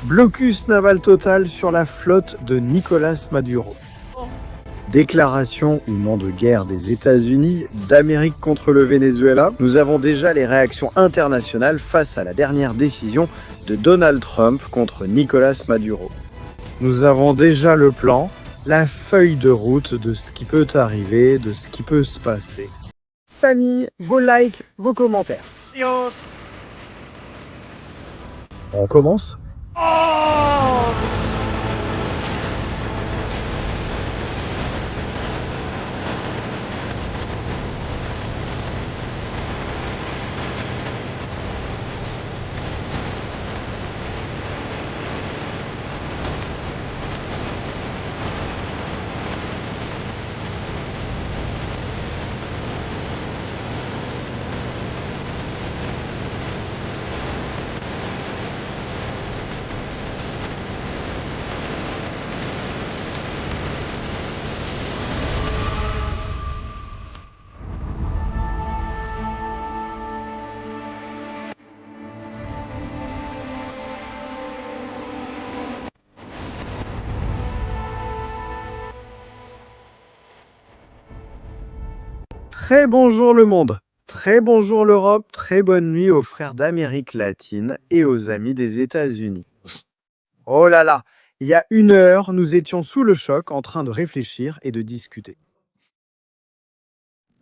Blocus naval total sur la flotte de Nicolás Maduro. Déclaration ou non de guerre des États-Unis d'Amérique contre le Venezuela. Nous avons déjà les réactions internationales face à la dernière décision de Donald Trump contre Nicolás Maduro. Nous avons déjà le plan, la feuille de route de ce qui peut arriver, de ce qui peut se passer. Famille, vos likes, vos commentaires. Dios. On commence ? Oh. Très bonjour le monde, très bonjour l'Europe, très bonne nuit aux frères d'Amérique latine et aux amis des États-Unis. Oh là là, il y a 1 heure, nous étions sous le choc en train de réfléchir et de discuter.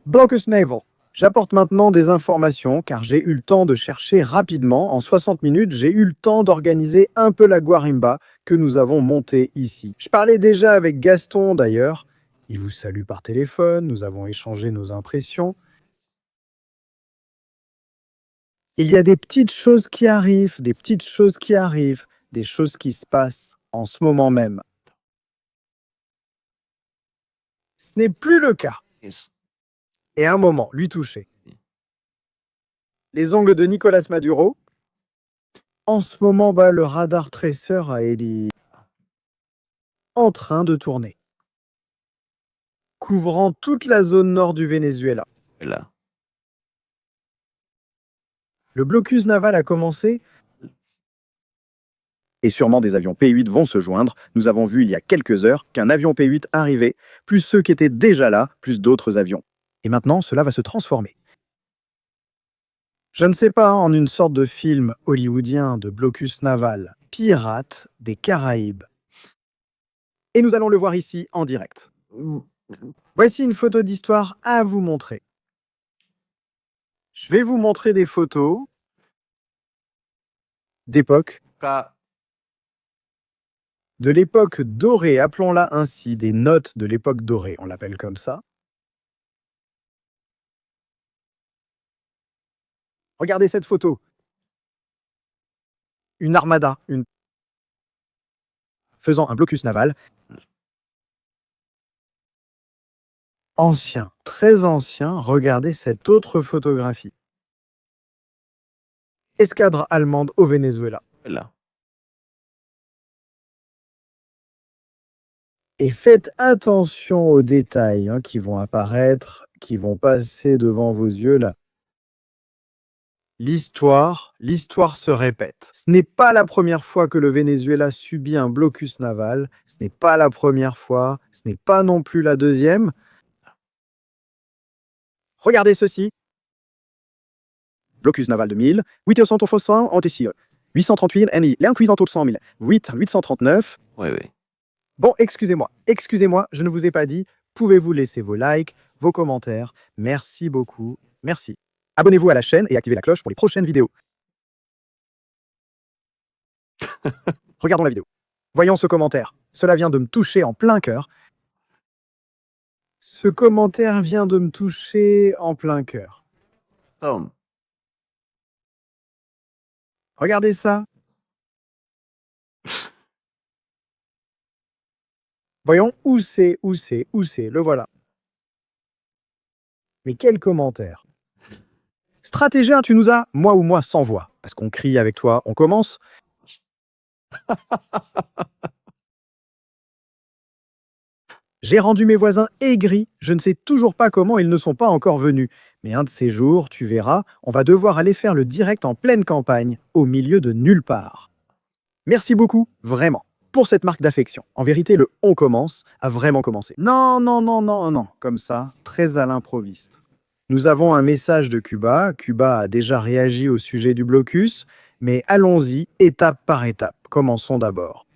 Blocus Naval. J'apporte maintenant des informations car j'ai eu le temps de chercher rapidement. En 60 minutes, j'ai eu le temps d'organiser un peu la guarimba que nous avons montée ici. Je parlais déjà avec Gaston d'ailleurs. Il vous salue par téléphone, nous avons échangé nos impressions. Il y a des petites choses qui arrivent, des petites choses qui arrivent, des choses qui se passent en ce moment même. Ce n'est plus le cas. Yes. Et un moment, lui toucher. Les ongles de Nicolás Maduro. En ce moment, le radar traceur à Eli en train de tourner, couvrant toute la zone nord du Venezuela. Là. Le blocus naval a commencé et sûrement des avions P-8 vont se joindre. Nous avons vu il y a quelques heures qu'un avion P-8 arrivait, plus ceux qui étaient déjà là, plus d'autres avions. Et maintenant, cela va se transformer. Je ne sais pas, en une sorte de film hollywoodien de blocus naval, Pirates des Caraïbes. Et nous allons le voir ici en direct. Voici une photo d'histoire à vous montrer. Je vais vous montrer des photos d'époque, de l'époque dorée, appelons-la ainsi, des notes de l'époque dorée, on l'appelle comme ça. Regardez cette photo. Une armada, faisant un blocus naval. Ancien, très ancien, regardez cette autre photographie. Escadre allemande au Venezuela. Là. Et faites attention aux détails qui vont apparaître, qui vont passer devant vos yeux là. L'histoire se répète. Ce n'est pas la première fois que le Venezuela subit un blocus naval. Ce n'est pas la première fois. Ce n'est pas non plus la deuxième. Regardez ceci. Blocus naval 2000. 800 838 NI. L'incuisant 100 000. 839. Oui. Bon, excusez-moi, je ne vous ai pas dit. Pouvez-vous laisser vos likes, vos commentaires. Merci beaucoup. Merci. Abonnez-vous à la chaîne et activez la cloche pour les prochaines vidéos. Regardons la vidéo. Voyons ce commentaire. Cela vient de me toucher en plein cœur. Ce commentaire vient de me toucher en plein cœur. Tom. Regardez ça. Voyons où c'est, le voilà. Mais quel commentaire. Stratégien, tu nous as, moi ou moi, sans voix. Parce qu'on crie avec toi, on commence. J'ai rendu mes voisins aigris, je ne sais toujours pas comment ils ne sont pas encore venus. Mais un de ces jours, tu verras, on va devoir aller faire le direct en pleine campagne, au milieu de nulle part. Merci beaucoup, vraiment, pour cette marque d'affection. En vérité, le « on commence » a vraiment commencé. Non, non, non, non, non, comme ça, très à l'improviste. Nous avons un message de Cuba. Cuba a déjà réagi au sujet du blocus, mais allons-y, étape par étape. Commençons d'abord.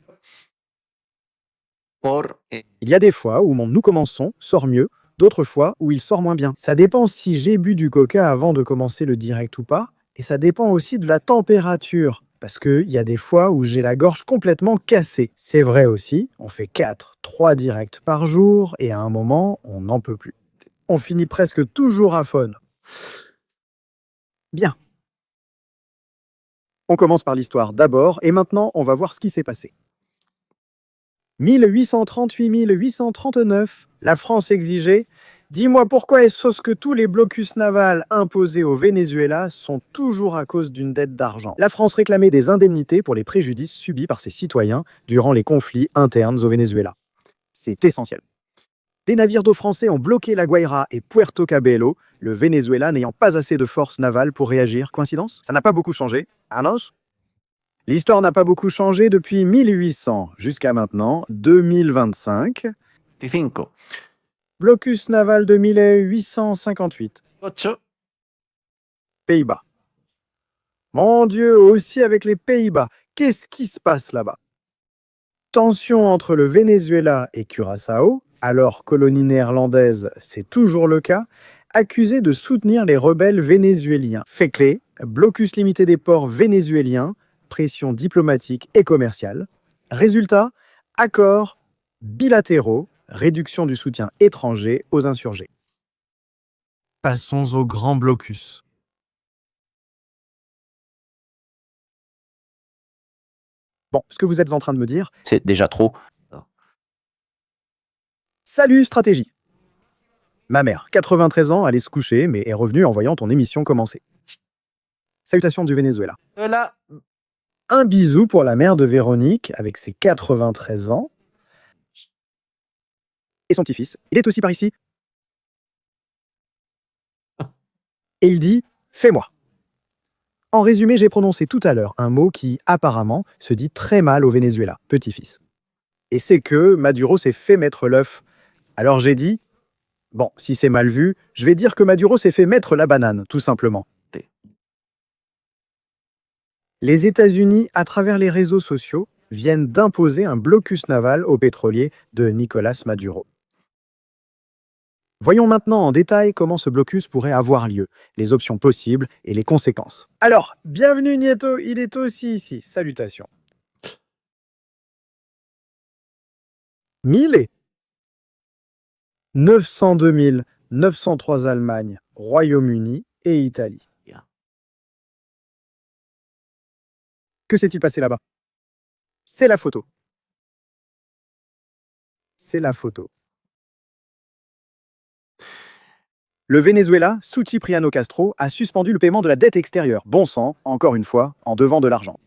Il y a des fois où mon « nous commençons » sort mieux, d'autres fois où il sort moins bien. Ça dépend si j'ai bu du coca avant de commencer le direct ou pas, et ça dépend aussi de la température, parce qu'il y a des fois où j'ai la gorge complètement cassée. C'est vrai aussi, on fait 4, 3 directs par jour, et à un moment, on n'en peut plus. On finit presque toujours à faune. Bien. On commence par l'histoire d'abord, et maintenant, on va voir ce qui s'est passé. 1838-1839, la France exigeait « Dis-moi pourquoi est-ce que tous les blocus navals imposés au Venezuela sont toujours à cause d'une dette d'argent ?» La France réclamait des indemnités pour les préjudices subis par ses citoyens durant les conflits internes au Venezuela. C'est essentiel. Des navires d'eau français ont bloqué La Guaira et Puerto Cabello, le Venezuela n'ayant pas assez de force navale pour réagir. Coïncidence? Ça n'a pas beaucoup changé. Annonce? L'histoire n'a pas beaucoup changé depuis 1800 jusqu'à maintenant, 2025. 5, Blocus naval de 1858. 8, Pays-Bas. Mon Dieu, aussi avec les Pays-Bas. Qu'est-ce qui se passe là-bas? Tension entre le Venezuela et Curaçao, alors colonie néerlandaise, c'est toujours le cas, accusé de soutenir les rebelles vénézuéliens. Fait clé, blocus limité des ports vénézuéliens, pression diplomatique et commerciale. Résultat, accords bilatéraux, réduction du soutien étranger aux insurgés. Passons au grand blocus. Bon, ce que vous êtes en train de me dire, c'est déjà trop. salut stratégie. Ma mère, 93 ans, allait se coucher, mais est revenue en voyant ton émission commencer. Salutations du Venezuela. Là, Un bisou pour la mère de Véronique, avec ses 93 ans. Et son petit-fils, il est aussi par ici. Et il dit « fais-moi ». En résumé, j'ai prononcé tout à l'heure un mot qui, apparemment, se dit très mal au Venezuela, petit-fils. Et c'est que Maduro s'est fait mettre l'œuf. Alors j'ai dit, bon, si c'est mal vu, je vais dire que Maduro s'est fait mettre la banane, tout simplement. Les États-Unis, à travers les réseaux sociaux, viennent d'imposer un blocus naval aux pétroliers de Nicolás Maduro. Voyons maintenant en détail comment ce blocus pourrait avoir lieu, les options possibles et les conséquences. Alors, bienvenue Nieto, il est aussi ici. Salutations. 1000 et 902 903 Allemagne, Royaume-Uni et Italie. Que s'est-il passé là-bas? C'est la photo. C'est la photo. Le Venezuela, sous Cipriano Castro, a suspendu le paiement de la dette extérieure. Bon sang, encore une fois, en devant de l'argent.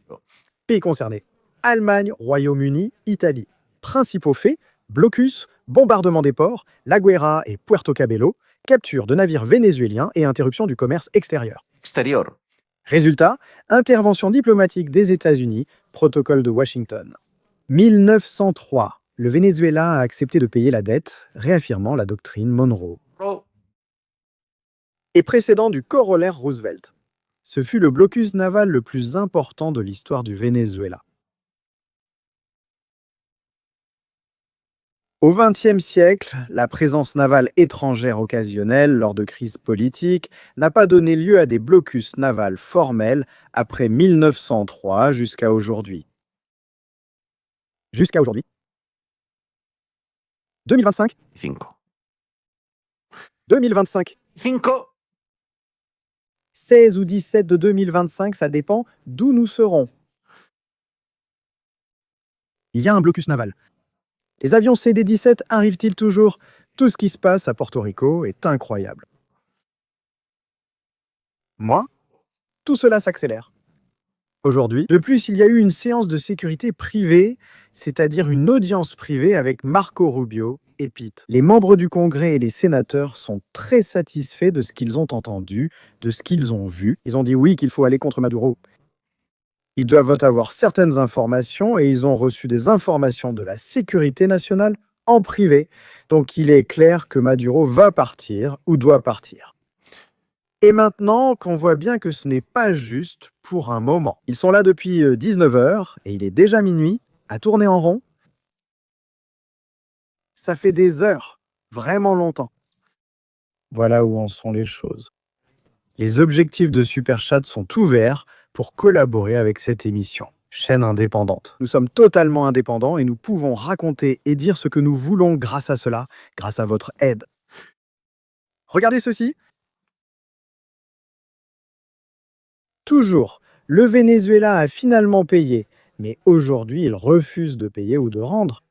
Pays concernés: Allemagne, Royaume-Uni, Italie. Principaux faits: blocus, bombardement des ports, La Guaira et Puerto Cabello, capture de navires vénézuéliens et interruption du commerce extérieur. extérieur. Résultat, intervention diplomatique des États-Unis, protocole de Washington. 1903, le Venezuela a accepté de payer la dette, réaffirmant la doctrine Monroe. Et précédent du corollaire Roosevelt. Ce fut le blocus naval le plus important de l'histoire du Venezuela. Au XXe siècle, la présence navale étrangère occasionnelle lors de crises politiques n'a pas donné lieu à des blocus navals formels après 1903 jusqu'à aujourd'hui. Jusqu'à aujourd'hui 2025 5. 2025 5. 16 ou 17 de 2025, ça dépend d'où nous serons. Il y a un blocus naval. Les avions CD-17 arrivent-ils toujours? Tout ce qui se passe à Porto Rico est incroyable. Moi, tout cela s'accélère. Aujourd'hui, de plus, il y a eu une séance de sécurité privée, c'est-à-dire une audience privée avec Marco Rubio et Pete. Les membres du Congrès et les sénateurs sont très satisfaits de ce qu'ils ont entendu, de ce qu'ils ont vu. Ils ont dit oui, qu'il faut aller contre Maduro. Ils doivent avoir certaines informations et ils ont reçu des informations de la sécurité nationale en privé. Donc il est clair que Maduro va partir ou doit partir. Et maintenant qu'on voit bien que ce n'est pas juste pour un moment. Ils sont là depuis 19 heures et il est déjà minuit, à tourner en rond. Ça fait des heures, vraiment longtemps. Voilà où en sont les choses. Les objectifs de Superchat sont ouverts pour collaborer avec cette émission. Chaîne indépendante. Nous sommes totalement indépendants et nous pouvons raconter et dire ce que nous voulons grâce à cela, grâce à votre aide. Regardez ceci. Toujours, le Venezuela a finalement payé, mais aujourd'hui il refuse de payer ou de rendre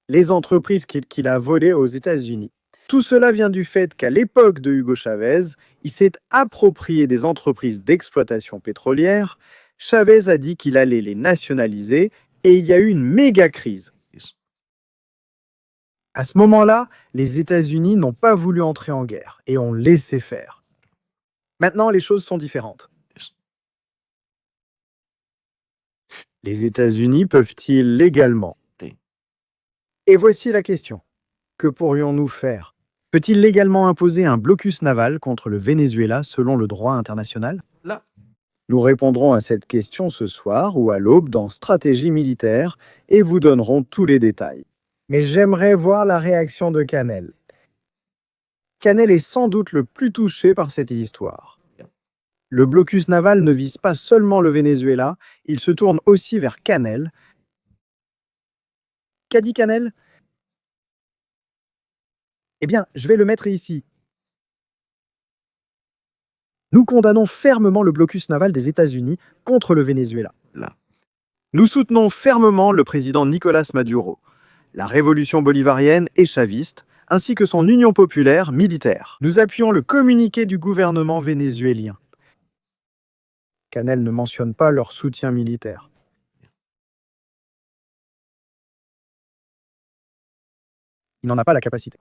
les entreprises qu'il a volées aux États-Unis. Tout cela vient du fait qu'à l'époque de Hugo Chavez, il s'est approprié des entreprises d'exploitation pétrolière. Chavez a dit qu'il allait les nationaliser et il y a eu une méga crise. À ce moment-là, les États-Unis n'ont pas voulu entrer en guerre et ont laissé faire. Maintenant, les choses sont différentes. Les États-Unis peuvent-ils légalement? Et voici la question. Que pourrions-nous faire? Peut-il légalement imposer un blocus naval contre le Venezuela selon le droit international? Là. Nous répondrons à cette question ce soir ou à l'aube dans Stratégie militaire et vous donnerons tous les détails. Mais j'aimerais voir la réaction de Canel. Canel est sans doute le plus touché par cette histoire. Le blocus naval ne vise pas seulement le Venezuela, il se tourne aussi vers Canel. Qu'a dit Canel? Eh bien, je vais le mettre ici. Nous condamnons fermement le blocus naval des États-Unis contre le Venezuela. Là. Nous soutenons fermement le président Nicolás Maduro, la révolution bolivarienne et chaviste, ainsi que son union populaire militaire. Nous appuyons le communiqué du gouvernement vénézuélien. Canel ne mentionne pas leur soutien militaire. Il n'en a pas la capacité.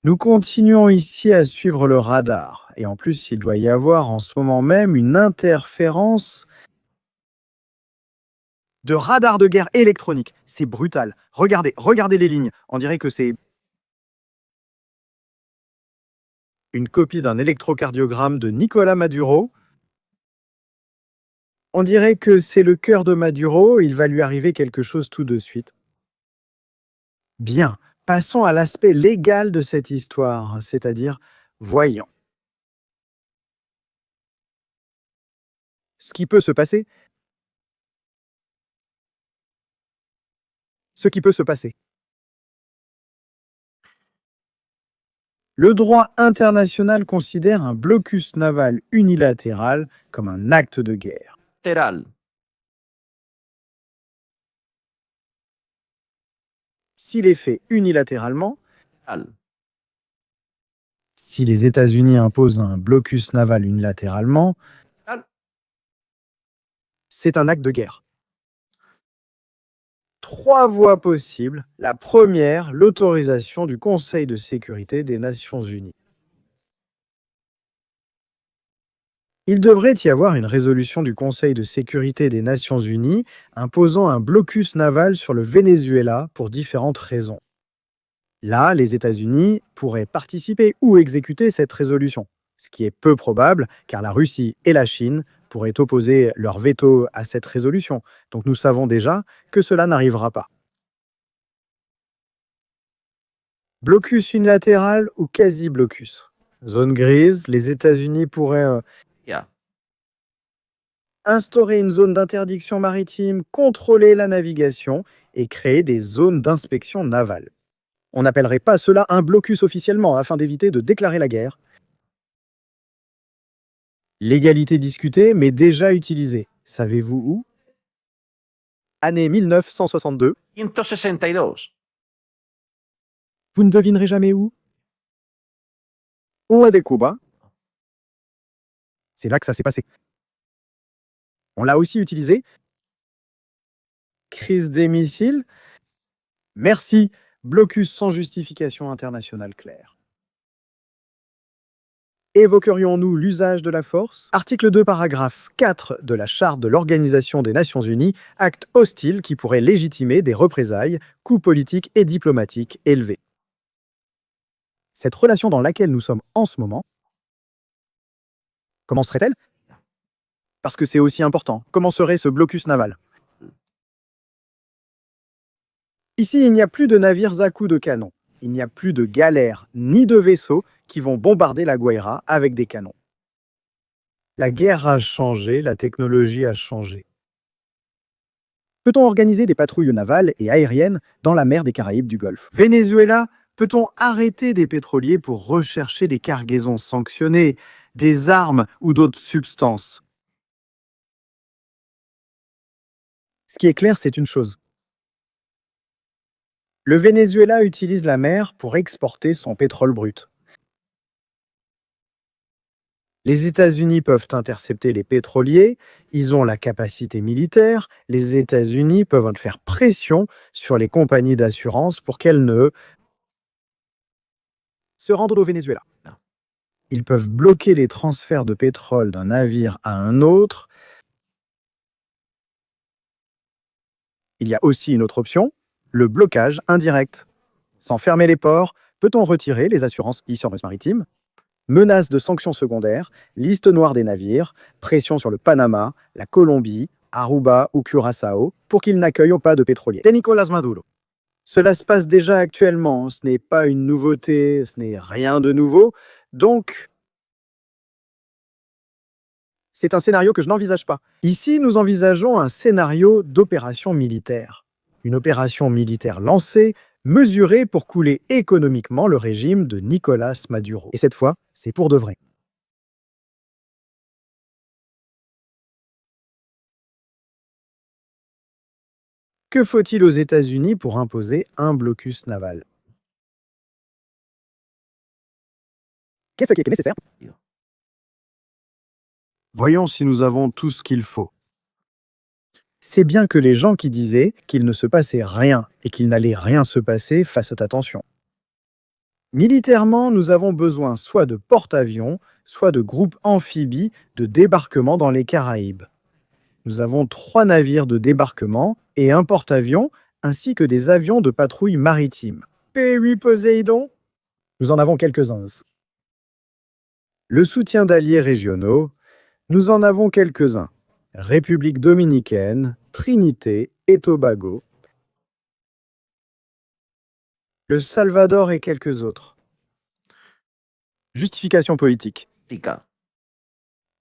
Nous continuons ici à suivre le radar. Et en plus, il doit y avoir en ce moment même une interférence de radar de guerre électronique. C'est brutal. Regardez les lignes. On dirait que c'est une copie d'un électrocardiogramme de Nicolás Maduro. On dirait que c'est le cœur de Maduro. Il va lui arriver quelque chose tout de suite. Bien. Passons à l'aspect légal de cette histoire, c'est-à-dire voyons. Ce qui peut se passer. Ce qui peut se passer. Le droit international considère un blocus naval unilatéral comme un acte de guerre. Latéral. S'il est fait unilatéralement, Al. si les États-Unis imposent un blocus naval unilatéralement, Al. c'est un acte de guerre. 3 voies possibles. La première, l'autorisation du Conseil de sécurité des Nations Unies. Il devrait y avoir une résolution du Conseil de sécurité des Nations Unies imposant un blocus naval sur le Venezuela pour différentes raisons. Là, les États-Unis pourraient participer ou exécuter cette résolution, ce qui est peu probable car la Russie et la Chine pourraient opposer leur veto à cette résolution. Donc nous savons déjà que cela n'arrivera pas. Blocus unilatéral ou quasi-blocus? Zone grise, les États-Unis pourraient Yeah. instaurer une zone d'interdiction maritime, contrôler la navigation et créer des zones d'inspection navale. On n'appellerait pas cela un blocus officiellement afin d'éviter de déclarer la guerre. Légalité discutée, mais déjà utilisée. Savez-vous où? Année 1962. 162. Vous ne devinerez jamais où? On l'a de Cuba. C'est là que ça s'est passé. On l'a aussi utilisé. Crise des missiles. Merci. Blocus sans justification internationale claire. Évoquerions-nous l'usage de la force? Article 2, paragraphe 4 de la Charte de l'Organisation des Nations Unies, acte hostile qui pourrait légitimer des représailles, coûts politiques et diplomatiques élevés. Cette relation dans laquelle nous sommes en ce moment, comment serait-elle? Parce que c'est aussi important. Comment serait ce blocus naval? Ici, il n'y a plus de navires à coups de canon. Il n'y a plus de galères ni de vaisseaux qui vont bombarder la Guaira avec des canons. La guerre a changé, la technologie a changé. Peut-on organiser des patrouilles navales et aériennes dans la mer des Caraïbes du Golfe? Venezuela, peut-on arrêter des pétroliers pour rechercher des cargaisons sanctionnées, des armes ou d'autres substances? Ce qui est clair, c'est une chose. Le Venezuela utilise la mer pour exporter son pétrole brut. Les États-Unis peuvent intercepter les pétroliers, ils ont la capacité militaire, les États-Unis peuvent faire pression sur les compagnies d'assurance pour qu'elles ne se rendent au Venezuela. Ils peuvent bloquer les transferts de pétrole d'un navire à un autre. Il y a aussi une autre option, le blocage indirect. Sans fermer les ports, peut-on retirer les assurances e-service maritime? Menaces de sanctions secondaires, liste noire des navires, pression sur le Panama, la Colombie, Aruba ou Curaçao pour qu'ils n'accueillent pas de pétroliers. De Nicolás Maduro. Cela se passe déjà actuellement, ce n'est pas une nouveauté, ce n'est rien de nouveau, donc c'est un scénario que je n'envisage pas. Ici, nous envisageons un scénario d'opération militaire. Une opération militaire lancée, mesurée pour couler économiquement le régime de Nicolás Maduro. Et cette fois, c'est pour de vrai. Que faut-il aux États-Unis pour imposer un blocus naval? Qu'est-ce qui est nécessaire? Voyons si nous avons tout ce qu'il faut. C'est bien que les gens qui disaient qu'il ne se passait rien et qu'il n'allait rien se passer fassent attention. Militairement, nous avons besoin soit de porte-avions, soit de groupes amphibies de débarquement dans les Caraïbes. Nous avons 3 navires de débarquement et un porte-avions, ainsi que des avions de patrouille maritime. P8 Poséidon? Nous en avons quelques-uns. Le soutien d'alliés régionaux? Nous en avons quelques-uns. République dominicaine, Trinité et Tobago, le Salvador et quelques autres. Justification politique. Tika.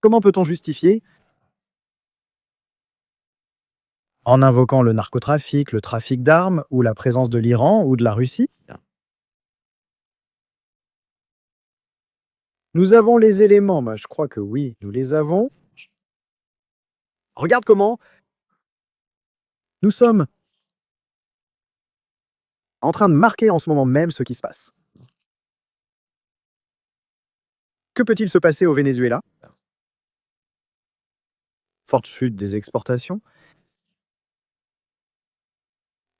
Comment peut-on justifier? En invoquant le narcotrafic, le trafic d'armes ou la présence de l'Iran ou de la Russie? Nous avons les éléments, je crois que oui, nous les avons. Regarde comment nous sommes en train de marquer en ce moment même ce qui se passe. Que peut-il se passer au Venezuela? Forte chute des exportations,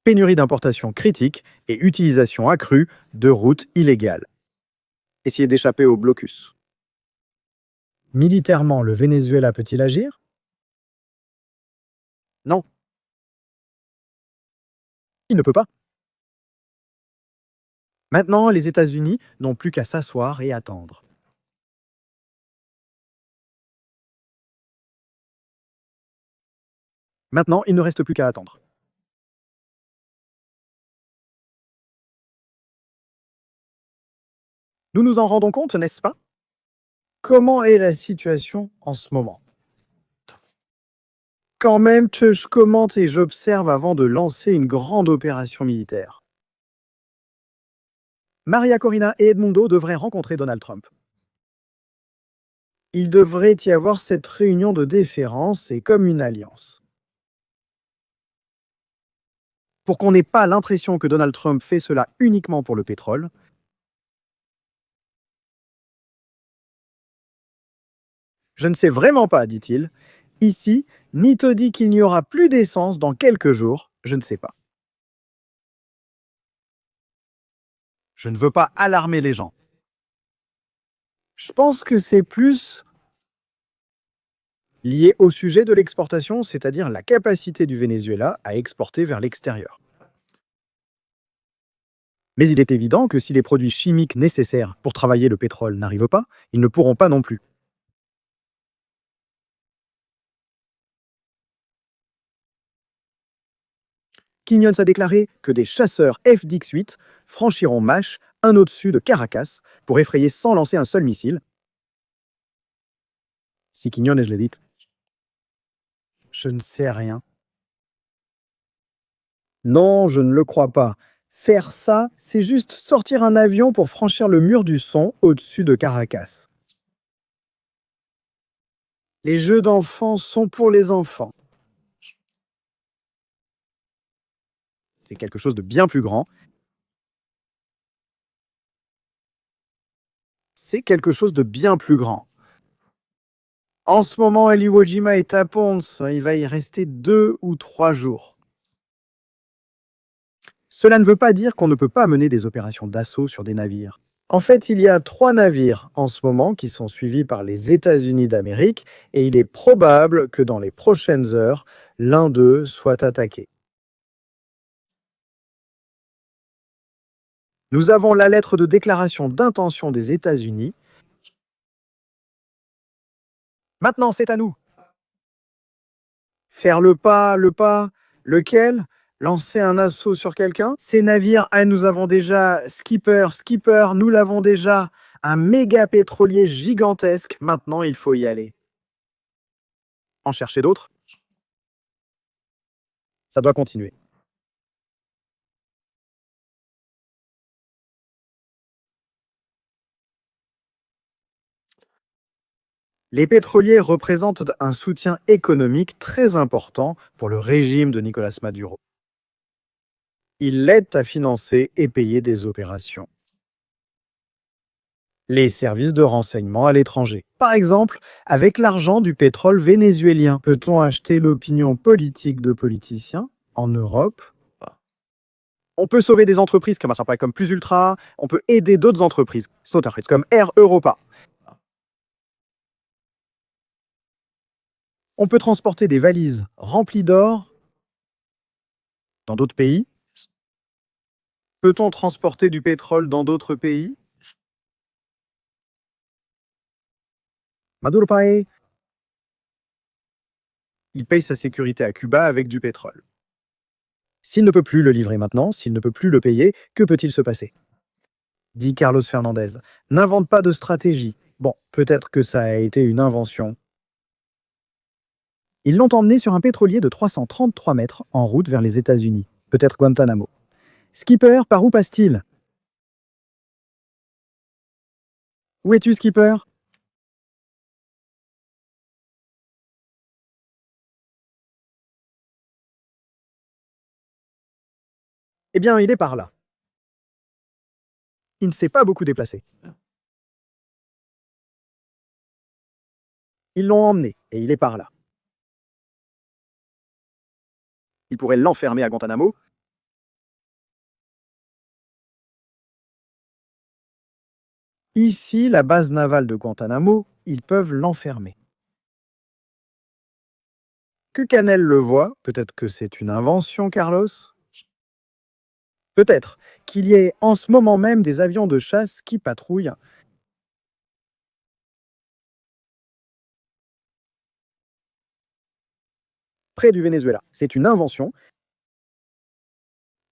pénurie d'importations critique et utilisation accrue de routes illégales. Essayer d'échapper au blocus. Militairement, le Venezuela peut-il agir? Non. Il ne peut pas. Maintenant, les États-Unis n'ont plus qu'à s'asseoir et attendre. Maintenant, il ne reste plus qu'à attendre. Nous nous en rendons compte, n'est-ce pas? Comment est la situation en ce moment? Quand même que je commente et j'observe avant de lancer une grande opération militaire. Maria Corina et Edmundo devraient rencontrer Donald Trump. Il devrait y avoir cette réunion de déférence et comme une alliance. Pour qu'on n'ait pas l'impression que Donald Trump fait cela uniquement pour le pétrole, je ne sais vraiment pas, dit-il. Ici, Nito dit qu'il n'y aura plus d'essence dans quelques jours, je ne sais pas. Je ne veux pas alarmer les gens. Je pense que c'est plus lié au sujet de l'exportation, c'est-à-dire la capacité du Venezuela à exporter vers l'extérieur. Mais il est évident que si les produits chimiques nécessaires pour travailler le pétrole n'arrivent pas, ils ne pourront pas non plus. Quiñones a déclaré que des chasseurs F-18 franchiront Mash, un au-dessus de Caracas, pour effrayer sans lancer un seul missile. Si Quiñones l'a dit, je ne sais rien. Non, je ne le crois pas. Faire ça, c'est juste sortir un avion pour franchir le mur du son au-dessus de Caracas. Les jeux d'enfants sont pour les enfants. C'est quelque chose de bien plus grand. C'est quelque chose de bien plus grand. En ce moment, El Iwo Jima est à Ponce. Il va y rester 2 ou 3 jours. Cela ne veut pas dire qu'on ne peut pas mener des opérations d'assaut sur des navires. En fait, il y a 3 navires en ce moment qui sont suivis par les États-Unis d'Amérique et il est probable que dans les prochaines heures, l'un d'eux soit attaqué. Nous avons la lettre de déclaration d'intention des États-Unis. Maintenant, c'est à nous. Faire le pas, lequel? Lancer un assaut sur quelqu'un? Ces navires, nous avons déjà Skipper, nous l'avons déjà. Un méga pétrolier gigantesque. Maintenant, il faut y aller. En chercher d'autres? Ça doit continuer. Les pétroliers représentent un soutien économique très important pour le régime de Nicolás Maduro. Ils l'aident à financer et payer des opérations. Les services de renseignement à l'étranger. Par exemple, avec l'argent du pétrole vénézuélien, peut-on acheter l'opinion politique de politiciens en Europe? On peut sauver des entreprises comme Plus Ultra, on peut aider d'autres entreprises comme Air Europa. On peut transporter des valises remplies d'or dans d'autres pays. Peut-on transporter du pétrole dans d'autres pays? Maduro paye. Il paye sa sécurité à Cuba avec du pétrole. S'il ne peut plus le livrer maintenant, s'il ne peut plus le payer, que peut-il se passer? Dit Carlos Fernandez. N'invente pas de stratégie. Bon, peut-être que ça a été une invention. Ils l'ont emmené sur un pétrolier de 333 mètres en route vers les États-Unis, peut-être Guantanamo. Skipper, par où passe-t-il? Où es-tu, Skipper? Eh bien, il est par là. Il ne s'est pas beaucoup déplacé. Ils l'ont emmené, et il est par là. Ils pourraient l'enfermer à Guantanamo. Ici, la base navale de Guantanamo, ils peuvent l'enfermer. Que Canel le voit, peut-être que c'est une invention, Carlos? Peut-être qu'il y ait en ce moment même des avions de chasse qui patrouillent. Près du Venezuela. C'est une invention.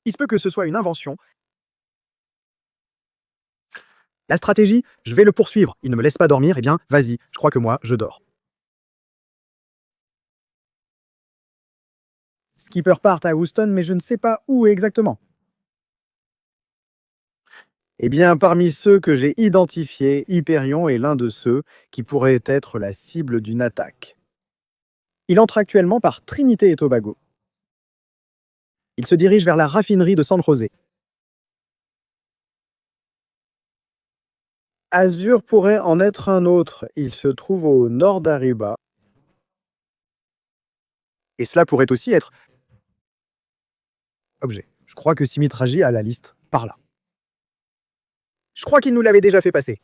Il se peut que ce soit une invention. La stratégie, je vais le poursuivre. Il ne me laisse pas dormir, eh bien, vas-y, je crois que moi, je dors. Skipper part à Houston, mais je ne sais pas où exactement. Eh bien, parmi ceux que j'ai identifiés, Hyperion est l'un de ceux qui pourraient être la cible d'une attaque. Il entre actuellement par Trinité et Tobago. Il se dirige vers la raffinerie de San José. Azur pourrait en être un autre. Il se trouve au nord d'Aruba. Et cela pourrait aussi être objet. Je crois que Simitraji a la liste par là. Je crois qu'il nous l'avait déjà fait passer.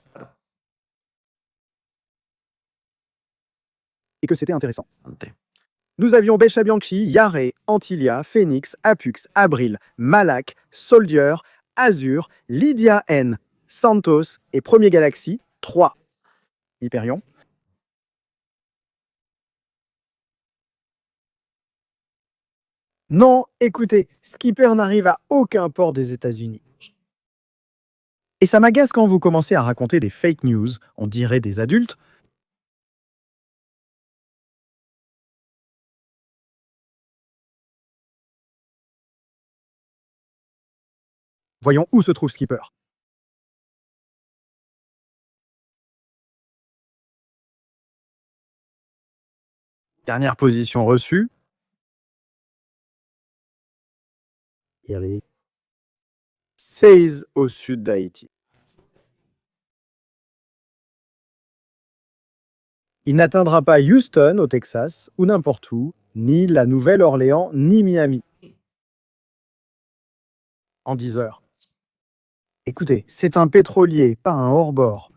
et que c'était intéressant. Ante. Nous avions Becha Bianchi, Yare, Antilia, Phoenix, Apux, Abril, Malak, Soldier, Azure, Lydia N, Santos et Premier Galaxy, 3. Hyperion. Non, écoutez, Skipper n'arrive à aucun port des États-Unis. Et ça m'agace quand vous commencez à raconter des fake news, on dirait des adultes. Voyons où se trouve Skipper. Dernière position reçue. Il est 16 au sud d'Haïti. Il n'atteindra pas Houston, au Texas, ou n'importe où, ni la Nouvelle-Orléans, ni Miami. En 10 heures. Écoutez, c'est un pétrolier, pas un hors-bord.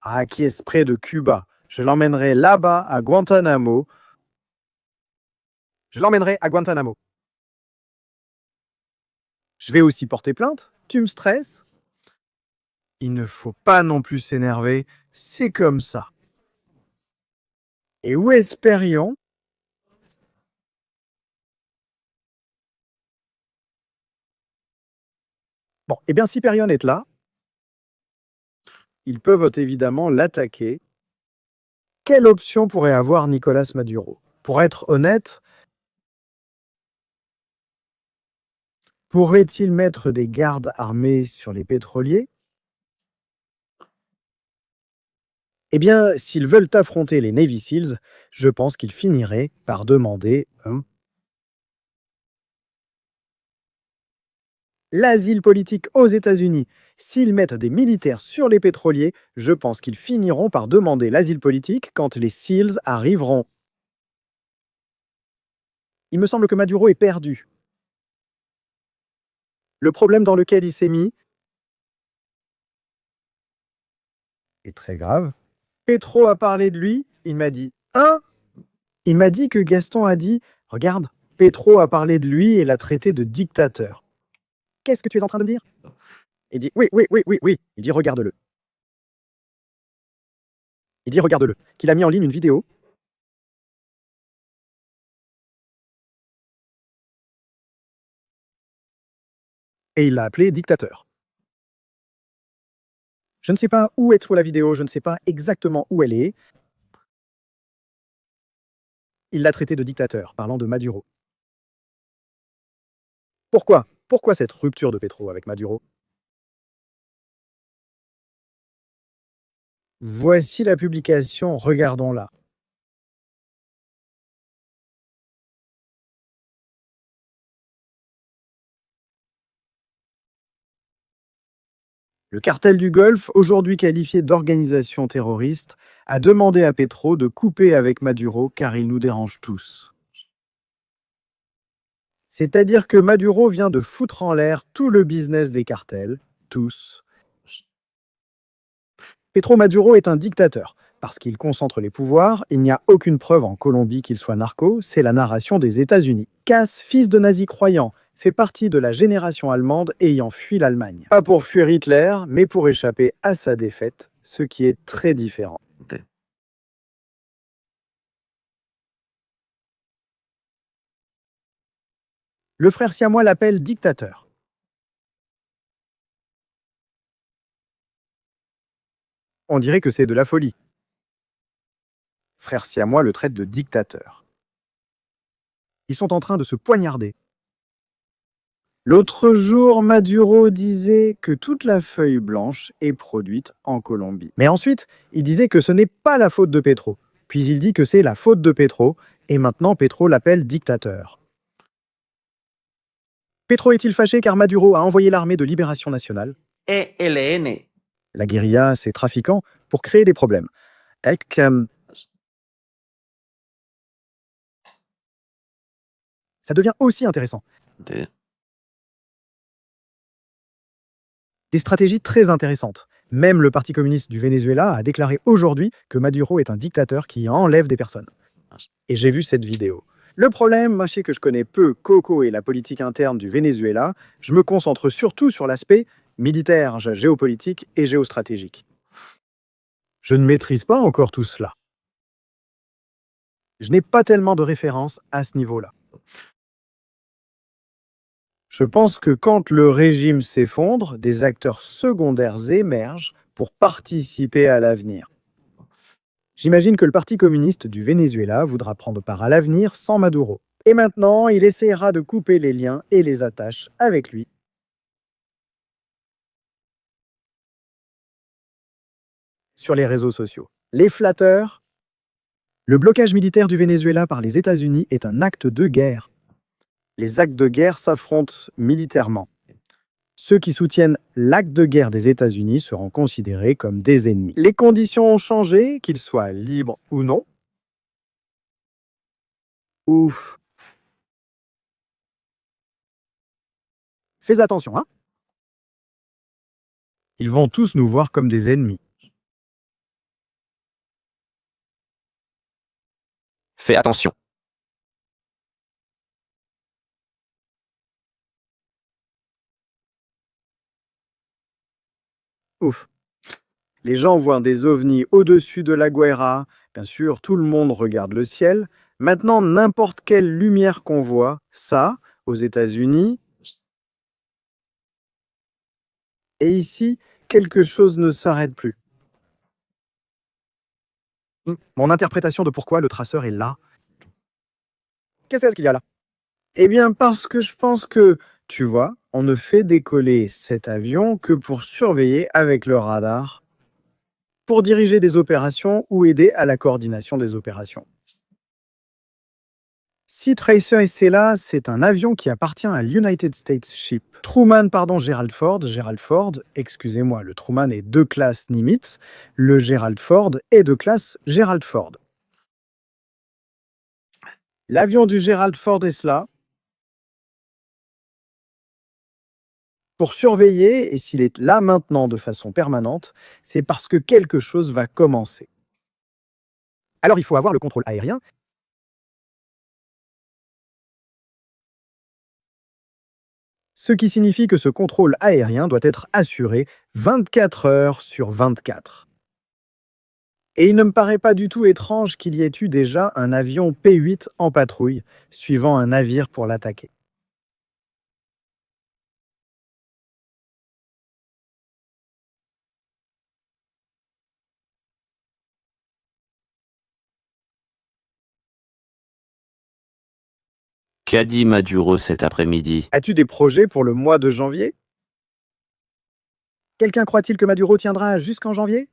Ah, qui est près de Cuba. Je l'emmènerai là-bas, à Guantanamo. Je vais aussi porter plainte. Tu me stresses? Il ne faut pas non plus s'énerver. C'est comme ça. Et où est Sperion? Bon, eh bien, si Perion est là, ils peuvent évidemment l'attaquer. Quelle option pourrait avoir Nicolas Maduro? Pour être honnête, pourrait-il mettre des gardes armés sur les pétroliers? Eh bien, s'ils veulent affronter les Navy Seals, je pense qu'ils finiraient par demander l'asile politique aux États-Unis. S'ils mettent des militaires sur les pétroliers, je pense qu'ils finiront par demander l'asile politique quand les SEALs arriveront. Il me semble que Maduro est perdu. Le problème dans lequel il s'est mis est très grave. Petro a parlé de lui, il m'a dit « Hein ?» Il m'a dit que Gaston a dit « Regarde, Petro a parlé de lui et l'a traité de dictateur. » Qu'est-ce que tu es en train de dire? Il dit « Oui, oui, oui, oui, oui. » Il dit « Regarde-le. » Il dit « Regarde-le. » Qu'il a mis en ligne une vidéo. Et il l'a appelé dictateur. Je ne sais pas où est la vidéo, je ne sais pas exactement où elle est. Il l'a traité de dictateur, parlant de Maduro. Pourquoi? Pourquoi cette rupture de Petro avec Maduro? Voici la publication, regardons-la. Le cartel du Golfe, aujourd'hui qualifié d'organisation terroriste, a demandé à Petro de couper avec Maduro car il nous dérange tous. C'est-à-dire que Maduro vient de foutre en l'air tout le business des cartels, tous. Petro Maduro est un dictateur. Parce qu'il concentre les pouvoirs, il n'y a aucune preuve en Colombie qu'il soit narco, c'est la narration des États-Unis. Cass, fils de nazi croyant, fait partie de la génération allemande ayant fui l'Allemagne. Pas pour fuir Hitler, mais pour échapper à sa défaite, ce qui est très différent. Ante. Le frère siamois l'appelle dictateur. On dirait que c'est de la folie. Frère siamois le traite de dictateur. Ils sont en train de se poignarder. L'autre jour, Maduro disait que toute la feuille blanche est produite en Colombie. Mais ensuite, il disait que ce n'est pas la faute de Petro. Puis il dit que c'est la faute de Petro, et maintenant Petro l'appelle dictateur. Petro est-il fâché car Maduro a envoyé l'armée de libération nationale, ELN. la guérilla, ses trafiquants, pour créer des problèmes? Ça devient aussi intéressant. Ante. Des stratégies très intéressantes. Même le Parti communiste du Venezuela a déclaré aujourd'hui que Maduro est un dictateur qui enlève des personnes. Et j'ai vu cette vidéo. Le problème, moi je sais que je connais peu Coco et la politique interne du Venezuela, je me concentre surtout sur l'aspect militaire, géopolitique et géostratégique. Je ne maîtrise pas encore tout cela. Je n'ai pas tellement de références à ce niveau-là. Je pense que quand le régime s'effondre, des acteurs secondaires émergent pour participer à l'avenir. J'imagine que le Parti communiste du Venezuela voudra prendre part à l'avenir sans Maduro. Et maintenant, il essaiera de couper les liens et les attaches avec lui. Sur les réseaux sociaux. Les flatteurs. Le blocage militaire du Venezuela par les États-Unis est un acte de guerre. Les actes de guerre s'affrontent militairement. Ceux qui soutiennent l'acte de guerre des États-Unis seront considérés comme des ennemis. Les conditions ont changé, qu'ils soient libres ou non. Ouf. Fais attention, hein. Ils vont tous nous voir comme des ennemis. Fais attention. Ouf. Les gens voient des ovnis au-dessus de la Guaira. Bien sûr, tout le monde regarde le ciel. Maintenant, n'importe quelle lumière qu'on voit, ça, aux États-Unis. Et ici, quelque chose ne s'arrête plus. Mon interprétation de pourquoi le traceur est là. Qu'est-ce qu'il y a là? Eh bien, parce que je pense que, tu vois, on ne fait décoller cet avion que pour surveiller avec le radar, pour diriger des opérations ou aider à la coordination des opérations. Si Tracer est là, c'est un avion qui appartient à l'United States Ship. Gerald Ford, excusez-moi, le Truman est de classe Nimitz, le Gerald Ford est de classe Gerald Ford. L'avion du Gerald Ford est là pour surveiller, et s'il est là maintenant de façon permanente, c'est parce que quelque chose va commencer. Alors il faut avoir le contrôle aérien. Ce qui signifie que ce contrôle aérien doit être assuré 24 heures sur 24. Et il ne me paraît pas du tout étrange qu'il y ait eu déjà un avion P-8 en patrouille, suivant un navire pour l'attaquer. Qu'a dit Maduro cet après-midi? As-tu des projets pour le mois de janvier? Quelqu'un croit-il que Maduro tiendra jusqu'en janvier?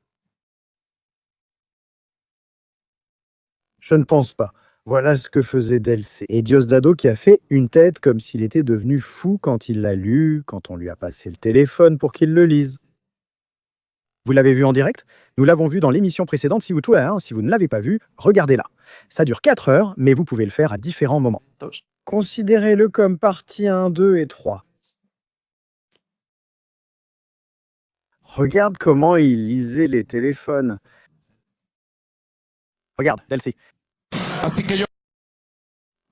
Je ne pense pas. Voilà ce que faisait Delcé. Et Diosdado qui a fait une tête comme s'il était devenu fou quand il l'a lu, quand on lui a passé le téléphone pour qu'il le lise. Vous l'avez vu en direct? Nous l'avons vu dans l'émission précédente si vous ne l'avez pas vu, regardez-la. Ça dure 4 heures, mais vous pouvez le faire à différents moments. Considérez-le comme partie 1, 2 et 3. Regarde comment il lisait les téléphones. Regarde, Delcé.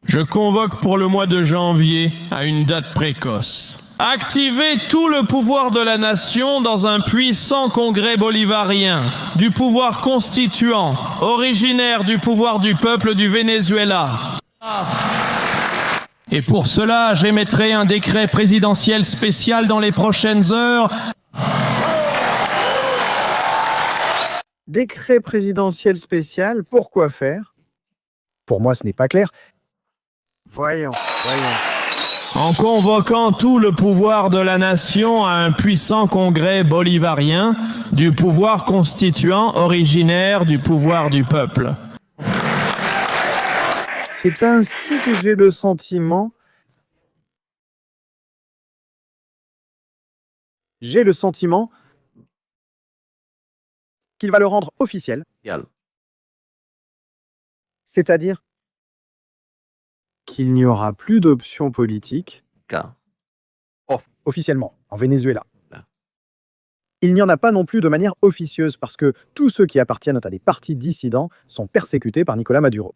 Je convoque pour le mois de janvier à une date précoce. Activez tout le pouvoir de la nation dans un puissant congrès bolivarien, du pouvoir constituant, originaire du pouvoir du peuple du Venezuela. Et pour cela, j'émettrai un décret présidentiel spécial dans les prochaines heures. Décret présidentiel spécial, pourquoi faire? Pour moi, ce n'est pas clair. Voyons. En convoquant tout le pouvoir de la nation à un puissant congrès bolivarien, du pouvoir constituant, originaire du pouvoir du peuple. C'est ainsi que j'ai le sentiment. J'ai le sentiment qu'il va le rendre officiel. C'est-à-dire qu'il n'y aura plus d'option politique officiellement en Venezuela. Il n'y en a pas non plus de manière officieuse parce que tous ceux qui appartiennent à des partis dissidents sont persécutés par Nicolás Maduro.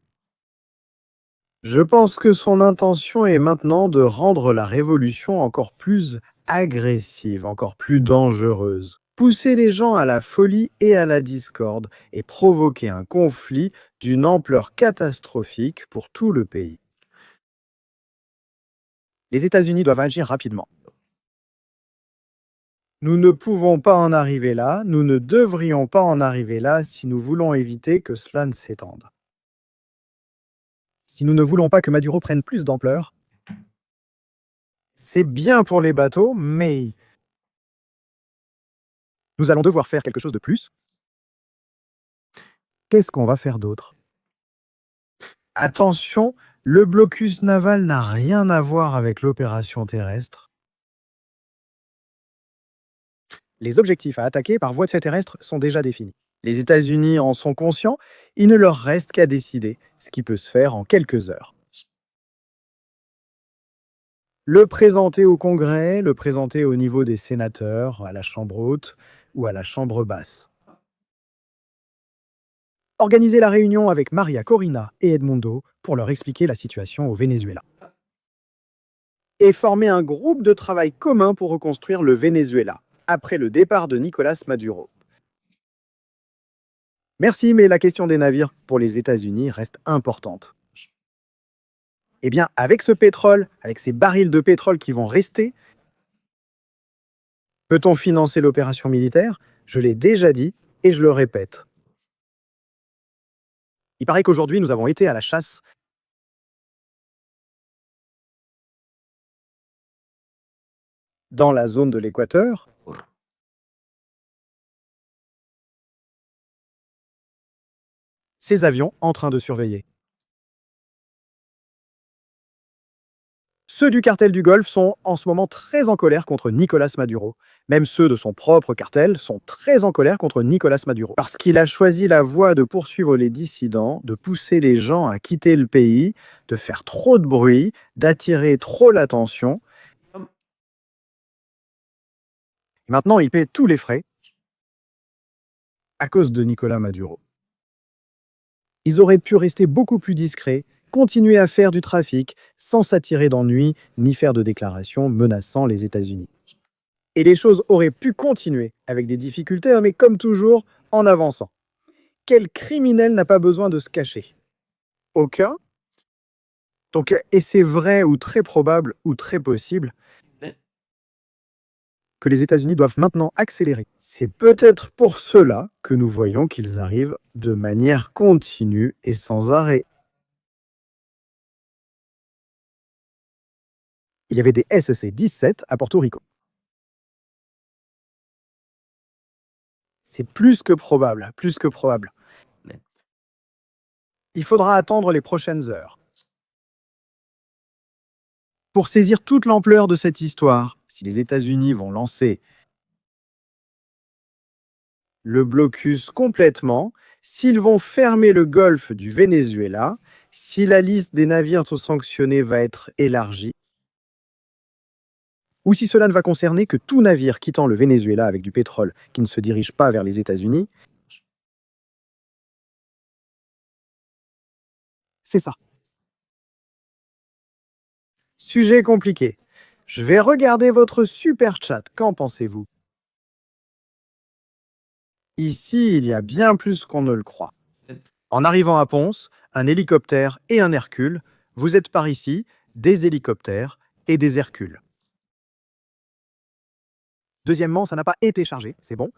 Je pense que son intention est maintenant de rendre la révolution encore plus agressive, encore plus dangereuse. Pousser les gens à la folie et à la discorde et provoquer un conflit d'une ampleur catastrophique pour tout le pays. Les États-Unis doivent agir rapidement. Nous ne pouvons pas en arriver là, nous ne devrions pas en arriver là si nous voulons éviter que cela ne s'étende. Si nous ne voulons pas que Maduro prenne plus d'ampleur, c'est bien pour les bateaux, mais nous allons devoir faire quelque chose de plus. Qu'est-ce qu'on va faire d'autre? Attention, le blocus naval n'a rien à voir avec l'opération terrestre. Les objectifs à attaquer par voie terrestre sont déjà définis. Les États-Unis en sont conscients, il ne leur reste qu'à décider, ce qui peut se faire en quelques heures. Le présenter au Congrès, le présenter au niveau des sénateurs, à la Chambre haute ou à la Chambre basse. Organiser la réunion avec Maria Corina et Edmundo pour leur expliquer la situation au Venezuela. Et former un groupe de travail commun pour reconstruire le Venezuela, après le départ de Nicolás Maduro. Merci, mais la question des navires pour les États-Unis reste importante. Eh bien, avec ce pétrole, avec ces barils de pétrole qui vont rester, peut-on financer l'opération militaire? Je l'ai déjà dit et je le répète. Il paraît qu'aujourd'hui, nous avons été à la chasse dans la zone de l'équateur. Ces avions en train de surveiller. Ceux du cartel du Golfe sont en ce moment très en colère contre Nicolás Maduro. Même ceux de son propre cartel sont très en colère contre Nicolás Maduro. Parce qu'il a choisi la voie de poursuivre les dissidents, de pousser les gens à quitter le pays, de faire trop de bruit, d'attirer trop l'attention. Maintenant, il paie tous les frais à cause de Nicolás Maduro. Ils auraient pu rester beaucoup plus discrets, continuer à faire du trafic sans s'attirer d'ennuis ni faire de déclarations menaçant les États-Unis. Et les choses auraient pu continuer avec des difficultés, mais comme toujours, en avançant. Quel criminel n'a pas besoin de se cacher? Aucun. Donc, et c'est vrai ou très probable ou très possible que les États-Unis doivent maintenant accélérer. C'est peut-être pour cela que nous voyons qu'ils arrivent de manière continue et sans arrêt. Il y avait des SC-17 à Porto Rico. C'est plus que probable, plus que probable. Il faudra attendre les prochaines heures. Pour saisir toute l'ampleur de cette histoire, si les États-Unis vont lancer le blocus complètement, s'ils vont fermer le golfe du Venezuela, si la liste des navires sanctionnés va être élargie, ou si cela ne va concerner que tout navire quittant le Venezuela avec du pétrole qui ne se dirige pas vers les États-Unis, c'est ça. Sujet compliqué. Je vais regarder votre super chat. Qu'en pensez-vous? Ici, il y a bien plus qu'on ne le croit. En arrivant à Ponce, un hélicoptère et un Hercule, vous êtes par ici des hélicoptères et des Hercules. Deuxièmement, ça n'a pas été chargé, c'est bon.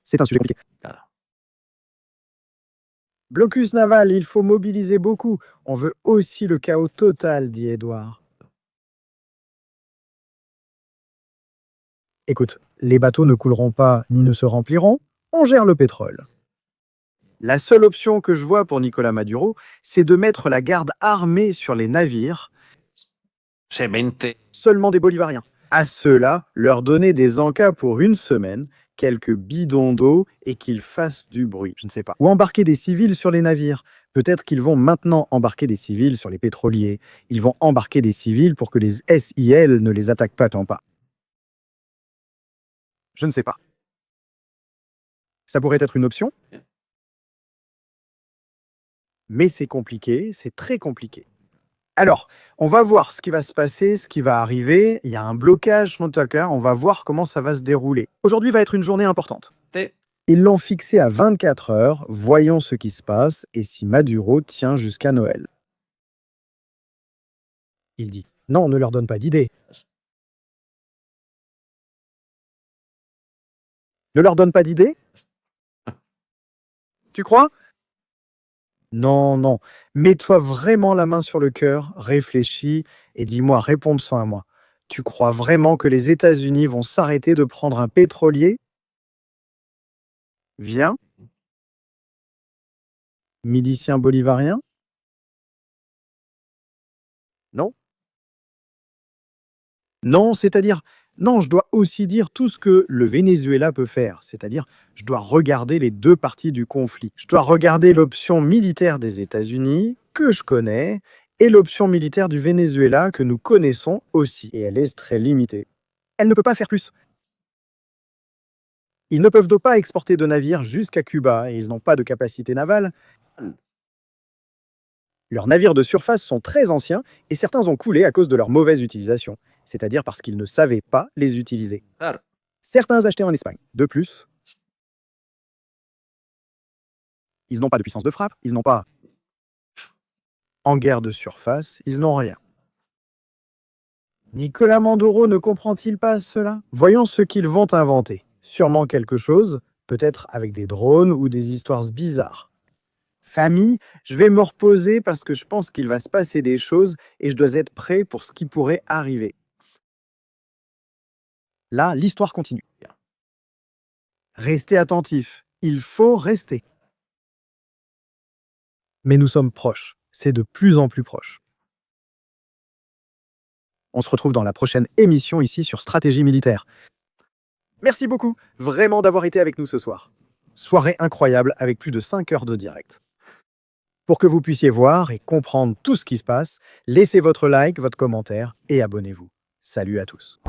C'est un sujet compliqué. Blocus naval, il faut mobiliser beaucoup. On veut aussi le chaos total, dit Édouard. Écoute, les bateaux ne couleront pas ni ne se rempliront, on gère le pétrole. La seule option que je vois pour Nicolás Maduro, c'est de mettre la garde armée sur les navires, seulement des bolivariens. À ceux-là, leur donner des encas pour une semaine, quelques bidons d'eau et qu'ils fassent du bruit, je ne sais pas. Ou embarquer des civils sur les navires. Peut-être qu'ils vont maintenant embarquer des civils sur les pétroliers. Ils vont embarquer des civils pour que les SIL ne les attaquent pas tant pas. Je ne sais pas. Ça pourrait être une option. Mais c'est compliqué, c'est très compliqué. Alors, on va voir ce qui va se passer, ce qui va arriver. Il y a un blocage, Smotalker. On va voir comment ça va se dérouler. Aujourd'hui va être une journée importante. Ils l'ont fixé à 24 heures. Voyons ce qui se passe et si Maduro tient jusqu'à Noël. Il dit « Non, ne leur donne pas d'idée. Ne leur donne pas d'idée? Tu crois? Non, non. Mets-toi vraiment la main sur le cœur, réfléchis et dis-moi, réponds sans à moi. Tu crois vraiment que les États-Unis vont s'arrêter de prendre un pétrolier? Viens. Milicien bolivarien? Non? Non, c'est-à-dire, non, je dois aussi dire tout ce que le Venezuela peut faire, c'est-à-dire, je dois regarder les deux parties du conflit. Je dois regarder l'option militaire des États-Unis, que je connais, et l'option militaire du Venezuela, que nous connaissons aussi. Et elle est très limitée. Elle ne peut pas faire plus. Ils ne peuvent donc pas exporter de navires jusqu'à Cuba, et ils n'ont pas de capacité navale. Leurs navires de surface sont très anciens, et certains ont coulé à cause de leur mauvaise utilisation, c'est-à-dire parce qu'ils ne savaient pas les utiliser. Certains achetés en Espagne. De plus, ils n'ont pas de puissance de frappe, ils n'ont pas... En guerre de surface, ils n'ont rien. Nicolas Maduro ne comprend-il pas cela? Voyons ce qu'ils vont inventer. Sûrement quelque chose, peut-être avec des drones ou des histoires bizarres. Famille, je vais me reposer parce que je pense qu'il va se passer des choses et je dois être prêt pour ce qui pourrait arriver. Là, l'histoire continue. Restez attentifs. Il faut rester. Mais nous sommes proches. C'est de plus en plus proche. On se retrouve dans la prochaine émission ici sur Stratégie militaire. Merci beaucoup, vraiment d'avoir été avec nous ce soir. Soirée incroyable avec plus de 5 heures de direct. Pour que vous puissiez voir et comprendre tout ce qui se passe, laissez votre like, votre commentaire et abonnez-vous. Salut à tous.